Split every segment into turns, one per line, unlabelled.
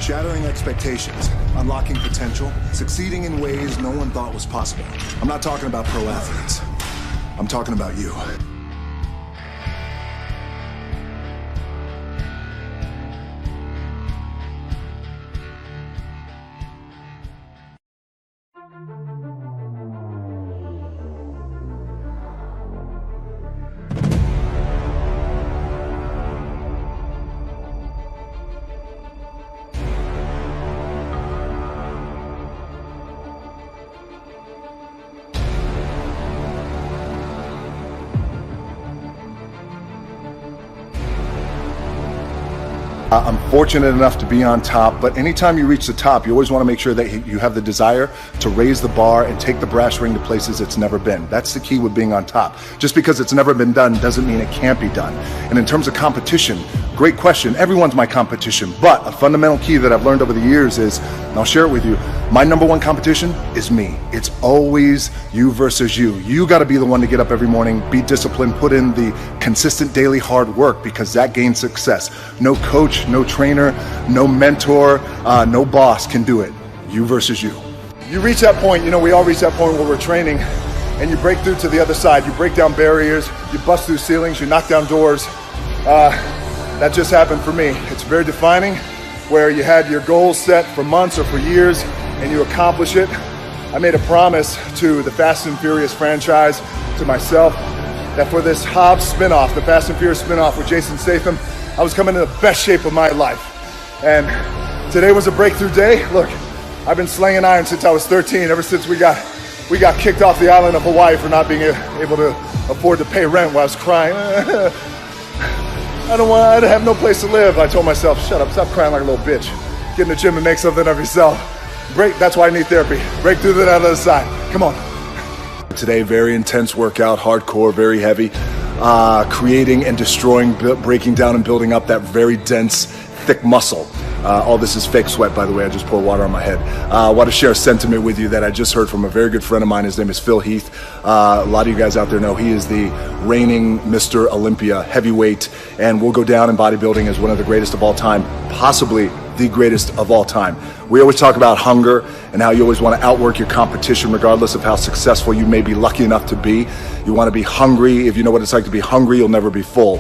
Shattering expectations, unlocking potential, succeeding in ways no one thought was possible. I'm not talking about pro athletes. I'm talking about you. I'm fortunate enough to be on top, but anytime you reach the top, you always want to make sure that you have the desire to raise the bar and take the brass ring to places it's never been. That's the key with being on top. Just because it's never been done doesn't mean it can't be done. And in terms of competition, great question. Everyone's my competition, but a fundamental key that I've learned over the years is, and I'll share it with you, my number one competition is me. It's always you versus you. You got to be the one to get up every morning, be disciplined, put in the consistent daily hard work, because that gains success. No coach, no trainer, no mentor, no boss can do it. You versus you. You reach that point, we all reach that point where we're training and you break through to the other side. You break down barriers, you bust through ceilings, you knock down doors. That just happened for me. It's very defining, where you had your goals set for months or for years and you accomplish it. I made a promise to the Fast and Furious franchise, to myself, that for this Hobbs spinoff, the Fast and Furious spinoff with Jason Statham, I was coming in the best shape of my life. And today was a breakthrough day. Look, I've been slinging iron since I was 13, ever since we got kicked off the island of Hawaii for not being able to afford to pay rent while I was crying. I have no place to live. I told myself, shut up, stop crying like a little bitch. Get in the gym and make something of yourself. That's why I need therapy. Break through that other side. Come on. Today, very intense workout, hardcore, very heavy. Creating and destroying, breaking down and building up that very dense, thick muscle. All this is fake sweat, by the way. I just poured water on my head. I want to share a sentiment with you that I just heard from a very good friend of mine. His name is Phil Heath. A lot of you guys out there know he is the reigning Mr. Olympia heavyweight, and will go down in bodybuilding as one of the greatest of all time, possibly the greatest of all time. We always talk about hunger and how you always want to outwork your competition regardless of how successful you may be lucky enough to be. You want to be hungry. If you know what it's like to be hungry, you'll never be full.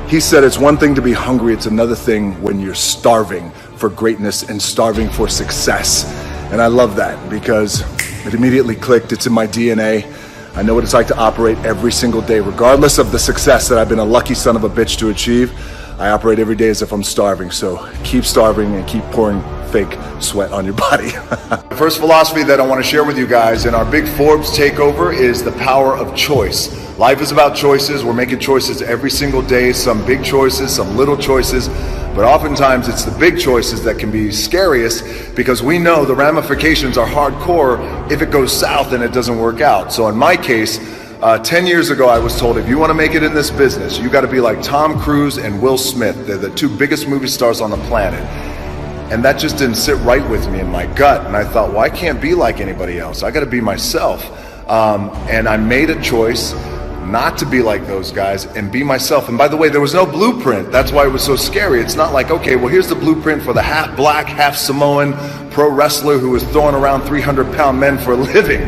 He said it's one thing to be hungry, it's another thing when you're starving for greatness and starving for success. And I love that because it immediately clicked. It's in my DNA. I know what it's like to operate every single day, regardless of the success that I've been a lucky son of a bitch to achieve. I operate every day as if I'm starving, so keep starving and keep pouring fake sweat on your body. The first philosophy that I want to share with you guys in our big Forbes takeover is the power of choice. Life is about choices. We're making choices every single day, some big choices, some little choices, but oftentimes it's the big choices that can be scariest, because we know the ramifications are hardcore if it goes south and it doesn't work out. So in my case, 10 years ago, I was told, if you want to make it in this business, you got to be like Tom Cruise and Will Smith. They're the two biggest movie stars on the planet. And that just didn't sit right with me in my gut. And I thought, well, I can't be like anybody else. I got to be myself. And I made a choice not to be like those guys and be myself. And by the way, there was no blueprint. That's why it was so scary. It's not like, okay, well, here's the blueprint for the half black, half Samoan pro wrestler who was throwing around 300-pound men for a living.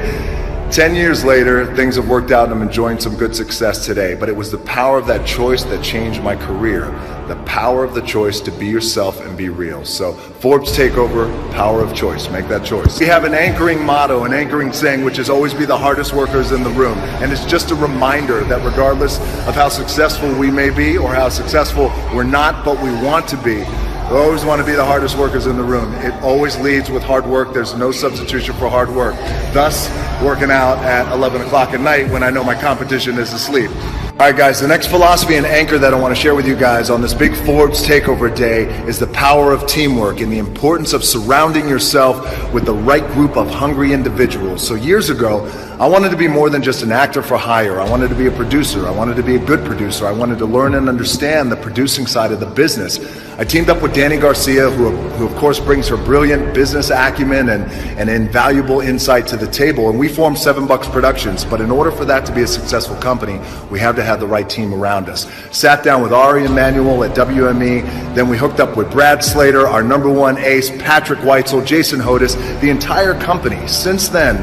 10 years later, things have worked out and I'm enjoying some good success today. But it was the power of that choice that changed my career. The power of the choice to be yourself and be real. So Forbes Takeover, power of choice. Make that choice. We have an anchoring motto, an anchoring saying, which is always be the hardest workers in the room. And it's just a reminder that regardless of how successful we may be or how successful we're not, but we want to be, we always want to be the hardest workers in the room. It always leads with hard work. There's no substitution for hard work. Thus, working out at 11 o'clock at night when I know my competition is asleep. All right, guys, the next philosophy and anchor that I want to share with you guys on this big Forbes Takeover Day is the power of teamwork and the importance of surrounding yourself with the right group of hungry individuals. So years ago, I wanted to be more than just an actor for hire. I wanted to be a producer. I wanted to be a good producer. I wanted to learn and understand the producing side of the business. I teamed up with Danny Garcia, who of course brings her brilliant business acumen and invaluable insight to the table. And we formed 7 Bucks Productions. But in order for that to be a successful company, we had to have the right team around us. Sat down with Ari and Manuel at WME, then we hooked up with Brad Slater, our #1 ace, Patrick Weitzel, Jason Hodis, the entire company. Since then,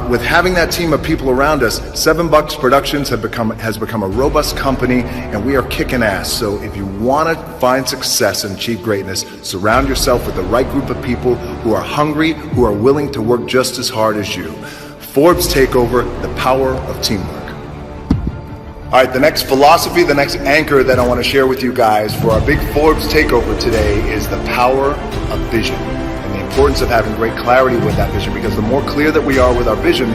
with having that team of people around us, $7 Productions has become a robust company, and we are kicking ass. So if you want to find success and achieve greatness, surround yourself with the right group of people who are hungry, who are willing to work just as hard as you. Forbes Takeover, the power of teamwork. All right, the next philosophy, the next anchor that I want to share with you guys for our big Forbes Takeover today is the power of vision. The importance of having great clarity with that vision, because the more clear that we are with our vision,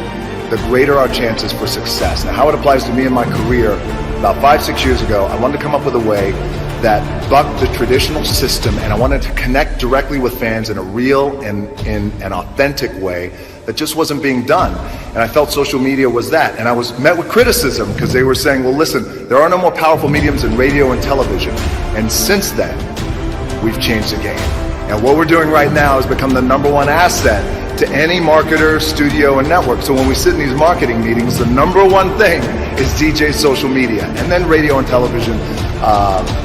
the greater our chances for success. Now, how it applies to me in my career, about 5-6 years ago, I wanted to come up with a way that bucked the traditional system, and I wanted to connect directly with fans in a real and in an authentic way that just wasn't being done. And I felt social media was that. And I was met with criticism because they were saying, well, listen, there are no more powerful mediums than radio and television. And since then, we've changed the game. And what we're doing right now has become the #1 asset to any marketer, studio, and network. So when we sit in these marketing meetings, the #1 thing is DJ social media, and then radio and television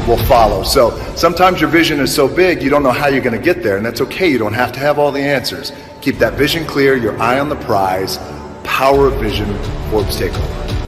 will follow. So sometimes your vision is so big, you don't know how you're going to get there, and that's okay. You don't have to have all the answers. Keep that vision clear, your eye on the prize. Power of vision, Forbes Takeover.